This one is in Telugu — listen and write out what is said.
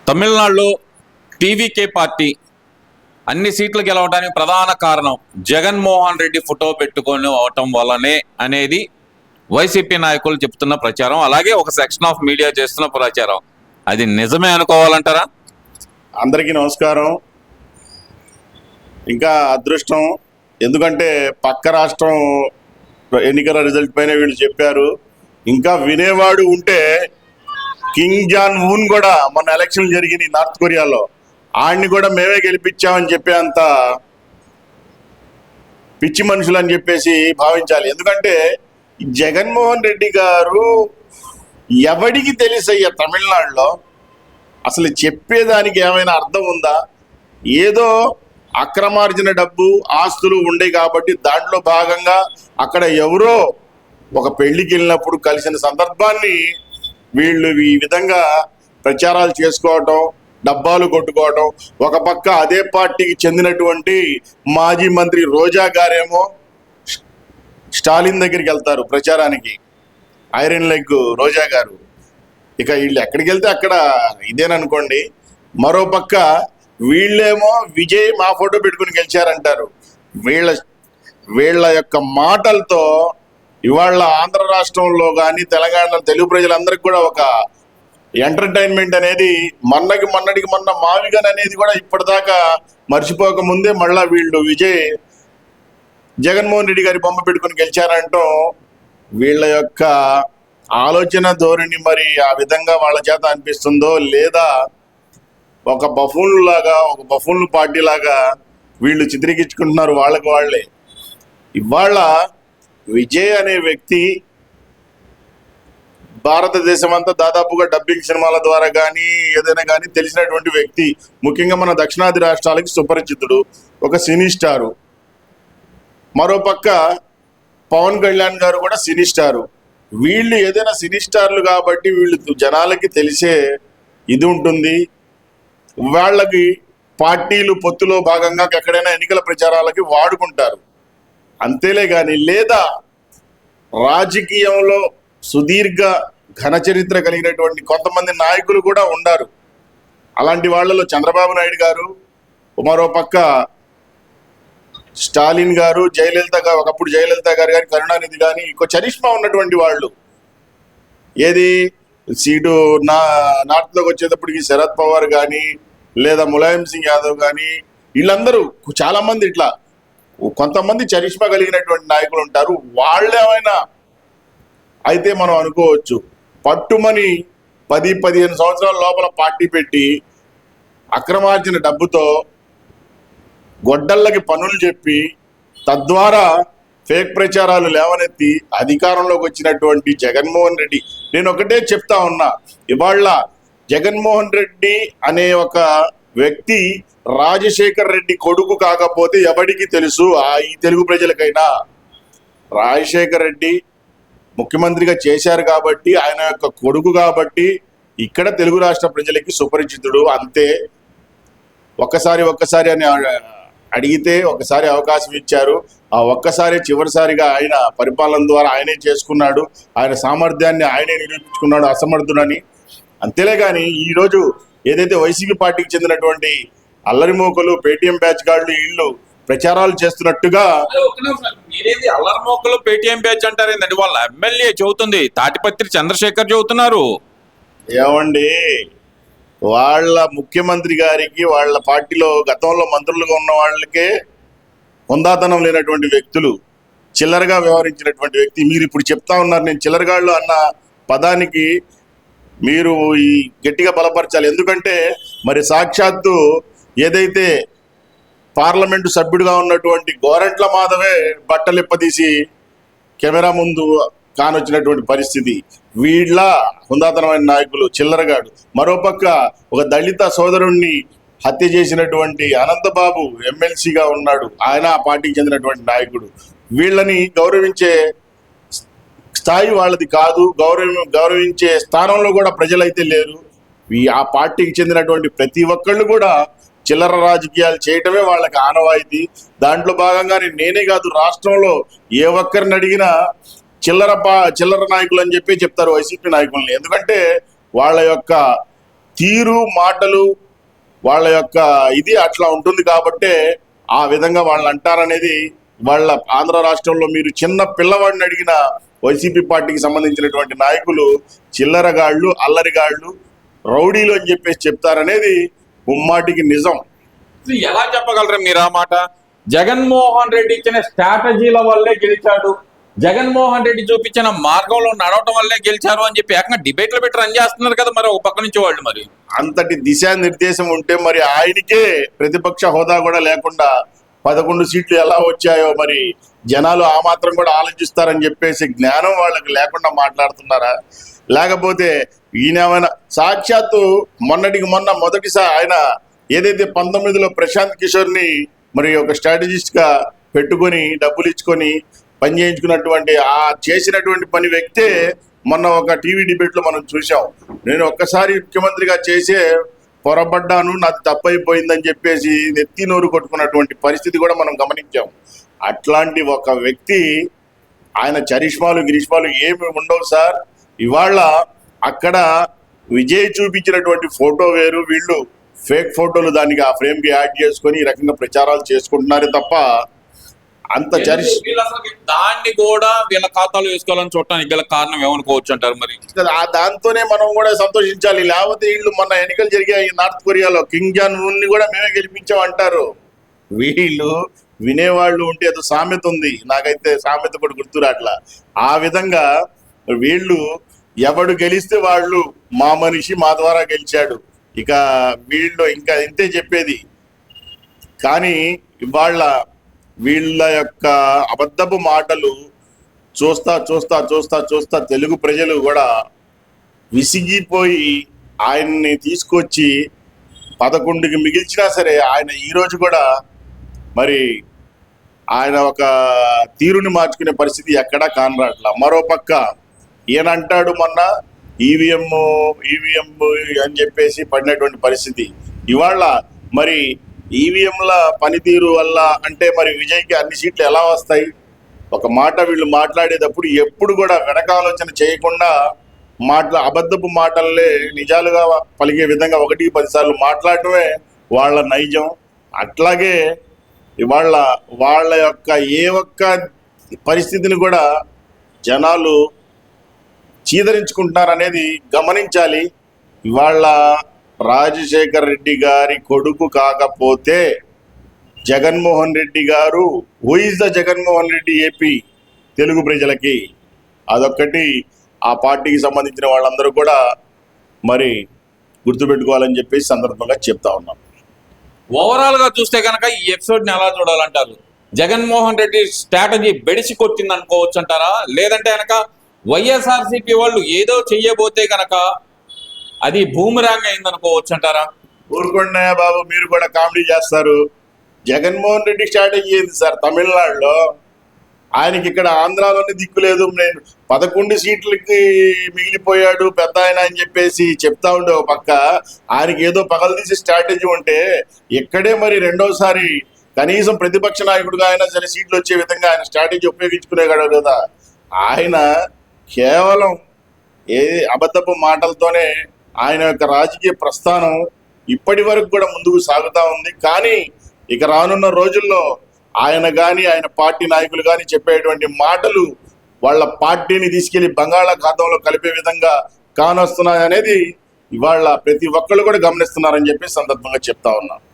తమిళనాడులో టీవీకే పార్టీ అన్ని సీట్లు గెలవడానికి ప్రధాన కారణం జగన్మోహన్ రెడ్డి ఫోటో పెట్టుకొని అవటం వల్లనే అనేది వైసీపీ నాయకులు చెప్తున్న ప్రచారం, అలాగే ఒక సెక్షన్ ఆఫ్ మీడియా చేస్తున్న ప్రచారం. అది నిజమే అనుకోవాలంటారా? అందరికీ నమస్కారం. ఇంకా అదృష్టం, ఎందుకంటే పక్క రాష్ట్రం ఎన్నికల రిజల్ట్ పైన వీళ్ళు చెప్పారు. ఇంకా వినేవాడు ఉంటే కింగ్ జాన్ ఊన్ కూడా మొన్న ఎలక్షన్ జరిగింది నార్త్ కొరియాలో, ఆడిని కూడా మేమే గెలిపించామని చెప్పే అంత పిచ్చి మనుషులు అని చెప్పేసి భావించాలి. ఎందుకంటే జగన్మోహన్ రెడ్డి గారు ఎవడికి తెలుసయ్యా తమిళనాడులో? అసలు చెప్పేదానికి ఏమైనా అర్థం ఉందా? ఏదో అక్రమార్జన డబ్బు ఆస్తులు ఉండే కాబట్టి దాంట్లో భాగంగా అక్కడ ఎవరో ఒక పెళ్లికి వెళ్ళినప్పుడు కలిసిన సందర్భాన్ని వీళ్ళు ఈ విధంగా ప్రచారాలు చేసుకోవటం, డబ్బాలు కొట్టుకోవటం. ఒక పక్క అదే పార్టీకి చెందినటువంటి మాజీ మంత్రి రోజా గారేమో స్టాలిన్ దగ్గరికి వెళ్తారు ప్రచారానికి, ఐరన్ లెగ్ రోజా గారు. ఇక వీళ్ళు ఎక్కడికి వెళ్తే అక్కడ ఇదేననుకోండి. మరోపక్క వీళ్ళేమో విజయ్ మా ఫోటో పెట్టుకుని గెలిచారంటారు. వీళ్ళ యొక్క మాటలతో ఇవాళ ఆంధ్ర రాష్ట్రంలో కానీ తెలంగాణలో తెలుగు ప్రజలందరికీ కూడా ఒక ఎంటర్టైన్మెంట్ అనేది మొన్నటికి మొన్న మావిగన్ అనేది కూడా ఇప్పటిదాకా మర్చిపోక ముందే మళ్ళా వీళ్ళు విజయ్ జగన్మోహన్ రెడ్డి గారి బొమ్మ పెట్టుకుని గెలిచారంటాం. వీళ్ళ యొక్క ఆలోచన ధోరణి మరి ఆ విధంగా వాళ్ళ చేత అనిపిస్తుందో లేదా ఒక బఫూన్ పార్టీ లాగా వీళ్ళు చిత్రీకరించుకుంటున్నారు వాళ్ళకి వాళ్ళే. ఇవాళ విజయ్ అనే వ్యక్తి భారతదేశం అంతా దాదాపుగా డబ్బింగ్ సినిమాల ద్వారా కానీ ఏదైనా కానీ తెలిసినటువంటి వ్యక్తి. ముఖ్యంగా మన దక్షిణాది రాష్ట్రాలకి సుపరిచితుడు, ఒక సినీ స్టారు. మరోపక్క పవన్ కళ్యాణ్ గారు కూడా సినీ స్టారు. వీళ్ళు ఏదైనా సినీ స్టార్లు కాబట్టి వీళ్ళు జనాలకి తెలిసే ఇది ఉంటుంది. వాళ్ళకి పార్టీలు పొత్తులో భాగంగా ఎక్కడైనా ఎన్నికల ప్రచారాలకి వాడుకుంటారు, అంతేలే కానీ లేదా రాజకీయంలో సుదీర్ఘ ఘన చరిత్ర కలిగినటువంటి కొంతమంది నాయకులు కూడా ఉన్నారు. అలాంటి వాళ్ళలో చంద్రబాబు నాయుడు గారు, మరోపక్క స్టాలిన్ గారు, జయలలిత గారు, ఒకప్పుడు జయలలిత గారు కానీ, కరుణానిధి కానీ, ఇంకో చరిష్మా ఉన్నటువంటి వాళ్ళు. ఏది సీటు నార్త్లోకి వచ్చేటప్పటికి శరద్ పవార్ కానీ లేదా ములాయం సింగ్ యాదవ్ కానీ వీళ్ళందరూ చాలామంది ఇట్లా కొంతమంది చరిష్మా కలిగినటువంటి నాయకులు ఉంటారు. వాళ్ళేమైనా అయితే మనం అనుకోవచ్చు, పట్టుమని 10-15 సంవత్సరాల లోపల పార్టీ పెట్టి అక్రమార్జన డబ్బుతో గొడ్డళ్ళకి పనులు చెప్పి తద్వారా ఫేక్ ప్రచారాలు లేవనెత్తి అధికారంలోకి వచ్చినటువంటి జగన్మోహన్ రెడ్డి. నేను ఒకటే చెప్తా ఉన్నా, ఇవాళ జగన్మోహన్ రెడ్డి అనే ఒక వ్యక్తి రాజశేఖర్ రెడ్డి కొడుకు కాకపోతే ఎవరికి తెలుసు? ఈ తెలుగు ప్రజలకైనా రాజశేఖర్ రెడ్డి ముఖ్యమంత్రిగా చేశారు కాబట్టి, ఆయన యొక్క కొడుకు కాబట్టి ఇక్కడ తెలుగు రాష్ట్ర ప్రజలకి సుపరిచితుడు, అంతే. ఒక్కసారి అని అడిగితే ఒకసారి అవకాశం ఇచ్చారు. ఆ ఒక్కసారి చివరిసారిగా ఆయన పరిపాలన ద్వారా ఆయనే చేసుకున్నాడు, ఆయన సామర్థ్యాన్ని ఆయనే నిరూపించుకున్నాడు అసమర్థుడని, అంతేలే. కానీ ఈరోజు ఏదైతే వైసీపీ పార్టీకి చెందినటువంటి అల్లరిమోకలు, పేటీఎం బ్యాచ్ గాళ్ళు వీళ్ళు ప్రచారాలు చేస్తున్నట్టుగా. అల్లరిమోకలు పేటీఎం బ్యాచ్ అంటారు ఏంటంటే వాళ్ళ ఎమ్మెల్యే చెబుతుంది, తాటిపత్రి చంద్రశేఖర్ చెబుతున్నారు. ఏమండి, వాళ్ళ ముఖ్యమంత్రి గారికి వాళ్ళ పార్టీలో గతంలో మంత్రులుగా ఉన్న వాళ్ళకే హుందాతనం లేనటువంటి వ్యక్తులు, చిల్లరగా వ్యవహరించినటువంటి వ్యక్తి. మీరు ఇప్పుడు చెప్తా ఉన్నారు, నేను చిల్లరగాళ్ళు అన్న పదానికి మీరు ఈ గట్టిగా బలపరచాలి. ఎందుకంటే మరి సాక్షాత్తు ఏదైతే పార్లమెంటు సభ్యుడిగా ఉన్నటువంటి గోరంట్ల మాధవే బట్టలిప్పదీసి కెమెరా ముందు కానొచ్చినటువంటి పరిస్థితి. వీళ్ళ హుందాతనమైన నాయకులు చిల్లరగాడు. మరోపక్క ఒక దళిత సోదరుణ్ణి హత్య చేసినటువంటి అనంతబాబు ఎమ్మెల్సీగా ఉన్నాడు, ఆయన ఆ పార్టీకి చెందినటువంటి నాయకుడు. వీళ్ళని గౌరవించే స్థాయి వాళ్ళది కాదు, గౌరవించే స్థానంలో కూడా ప్రజలైతే లేరు. ఆ పార్టీకి చెందినటువంటి ప్రతి ఒక్కళ్ళు కూడా చిల్లర రాజకీయాలు చేయటమే వాళ్ళకి ఆనవాయితీ. దాంట్లో భాగంగానే నేనే కాదు, రాష్ట్రంలో ఏ ఒక్కరిని అడిగినా చిల్లర నాయకులు అని చెప్పి చెప్తారు వైసీపీ నాయకుల్ని. ఎందుకంటే వాళ్ళ యొక్క తీరు మాటలు వాళ్ళ యొక్క ఇది అట్లా ఉంటుంది కాబట్టే ఆ విధంగా వాళ్ళు అంటారనేది వాళ్ళ ఆంధ్ర రాష్ట్రంలో మీరు చిన్న పిల్లవాడిని అడిగిన వైసీపీ పార్టీకి సంబంధించినటువంటి నాయకులు చిల్లరగాళ్ళు, అల్లరిగాళ్ళు, రౌడీలు అని చెప్పేసి చెప్తారనేది ముమ్మాటికి నిజం. ఇది ఎలా చెప్పగలరు మీరు ఆ మాట? జగన్మోహన్ రెడ్డి ఇచ్చిన స్ట్రాటజీల వల్లే గెలిచాడు, జగన్మోహన్ రెడ్డి చూపించిన మార్గంలో నడవటం వల్లే గెలిచారు అని చెప్పి ఏకంగా డిబేట్లు పెట్టి రన్ చేస్తున్నారు కదా మరి ఒక పక్క నుంచి వాళ్ళు. మరి అంతటి దిశానిర్దేశం ఉంటే మరి ఆయనకే ప్రతిపక్ష హోదా కూడా లేకుండా 11 సీట్లు ఎలా వచ్చాయో మరి జనాలు ఆ మాత్రం కూడా ఆలోచిస్తారని చెప్పేసి జ్ఞానం వాళ్ళకి లేకుండా మాట్లాడుతున్నారా? లేకపోతే ఈయనేమైనా సాక్షాత్తు మొన్నటికి మొన్న మొదటిసారి ఆయన ఏదైతే 19లో ప్రశాంత్ కిషోర్ని మరి ఒక స్ట్రాటజిస్ట్ గా పెట్టుకొని డబ్బులు ఇచ్చుకొని పని చేయించుకున్నటువంటి ఆ చేసినటువంటి పని వ్యక్తే మొన్న ఒక టీవీ డిబేట్ లో మనం చూసాం. నేను ఒక్కసారి ముఖ్యమంత్రిగా చేసే పొరపడ్డాను, నాది తప్పైపోయిందని చెప్పేసి నెత్తి నోరు కొట్టుకున్నటువంటి పరిస్థితి కూడా మనం గమనించాం. అట్లాంటి ఒక వ్యక్తి ఆయన చరిష్మాలు గిరిష్మాలు ఏమి ఉండవు సార్. ఇవాళ అక్కడ విజయ్ చూపించినటువంటి ఫోటో వేరు, వీళ్ళు ఫేక్ ఫోటోలు దానికి ఆ ఫ్రేమ్ కి యాడ్ చేసుకొని ఈ రకంగా ప్రచారాలు చేసుకుంటున్నారే తప్ప అంత దాన్ని కూడా వీళ్ళ ఖాతాలో వేసుకోవాలని చూడటానికి గల కారణం ఏమనుకోవచ్చు అంటారు? మరి దాంతోనే మనం కూడా సంతోషించాలి. లేకపోతే వీళ్ళు మొన్న ఎన్నికలు జరిగాయి నార్త్ కొరియాలో, కింగ్ జాన్ ని కూడా మేమే గెలిపించాం అంటారు. వీళ్ళు వినేవాళ్ళు ఉంటే ఏదో సామెత ఉంది, నాకైతే సామెత కూడా గుర్తురాట్లా. ఆ విధంగా వీళ్ళు ఎవడు గెలిస్తే వాళ్ళు మా మనిషి మా ద్వారా గెలిచాడు, ఇక వీళ్ళు ఇంకా ఇంతే చెప్పేది. కానీ ఇవాళ వీళ్ళ యొక్క అబద్ధపు మాటలు చూస్తా చూస్తా చూస్తా చూస్తా తెలుగు ప్రజలు కూడా విసిగిపోయి ఆయన్ని తీసుకొచ్చి 11కి మిగిల్చినా సరే ఆయన ఈరోజు కూడా మరి ఆయన ఒక తీరుని మార్చుకునే పరిస్థితి ఎక్కడా కానరాట్లా. మరోపక్క ఈయన అంటాడు మొన్న ఈవీఎం అని చెప్పేసి పడినటువంటి పరిస్థితి. ఇవాళ మరి ఈవీఎంల పనితీరు వల్ల అంటే మరి విజయ్కి అన్ని సీట్లు ఎలా వస్తాయి? ఒక మాట వీళ్ళు మాట్లాడేటప్పుడు ఎప్పుడు కూడా వెనకాలోచన చేయకుండా అబద్ధపు మాటల్లే నిజాలుగా పలికే విధంగా 1-10 సార్లు మాట్లాడటమే వాళ్ళ నైజం. అట్లాగే ఇవాళ వాళ్ళ యొక్క ఏ ఒక్క పరిస్థితిని కూడా జనాలు చీదరించుకుంటున్నారనేది గమనించాలి. ఇవాళ రాజశేఖర్ రెడ్డి గారి కొడుకు కాకపోతే జగన్మోహన్ రెడ్డి గారు, who is the Jaganmohan Reddy AP Telugu ప్రజలకి, అదొక్కటి ఆ పార్టీకి సంబంధించిన వాళ్ళందరూ కూడా మరి గుర్తుపెట్టుకోవాలని చెప్పేసి సందర్భంగా చెప్తా ఉన్నాం. ఓవరాల్ గా చూస్తే కనుక ఈ ఎపిసోడ్ ని ఎలా చూడాలంటారు? జగన్మోహన్ రెడ్డి స్ట్రాటజీ బెడిసి కొట్టింది అనుకోవచ్చు అంటారా? లేదంటే కనుక వైఎస్ఆర్సీపీ వాళ్ళు ఏదో చెయ్యబోతే కనుక అది బూమరాంగ్ అయింది అనుకోవచ్చు అంటారా? ఊరుకోండి బాబు, మీరు కూడా కామెడీ చేస్తారు. జగన్మోహన్ రెడ్డి స్ట్రాటజీ ఏంది సార్? తమిళనాడులో ఆయనకి ఇక్కడ ఆంధ్రాలోనే దిక్కు లేదు. నేను 11 సీట్లకి మిగిలిపోయాడు పెద్ద ఆయన అని చెప్పేసి చెప్తా ఉండే ఒక పక్క, ఆయనకి ఏదో పగలదీసి స్ట్రాటజీ ఉంటే ఇక్కడే మరి రెండోసారి కనీసం ప్రతిపక్ష నాయకుడిగా అయినా సరే సీట్లు వచ్చే విధంగా ఆయన స్ట్రాటజీ ఉపయోగించుకునేవాడు కదా. ఆయన కేవలం అబద్ధపు మాటలతోనే ఆయన యొక్క రాజకీయ ప్రస్థానం ఇప్పటి వరకు కూడా ముందుకు సాగుతూ ఉంది. కానీ ఇక రానున్న రోజుల్లో ఆయన కానీ ఆయన పార్టీ నాయకులు కానీ చెప్పేటువంటి మాటలు వాళ్ళ పార్టీని తీసుకెళ్లి బంగాళాఖాతంలో కలిపే విధంగా కానొస్తున్నాయనేది ఇవాళ ప్రతి ఒక్కళ్ళు కూడా గమనిస్తున్నారని చెప్పి సందర్భంగా చెప్తా ఉన్నా.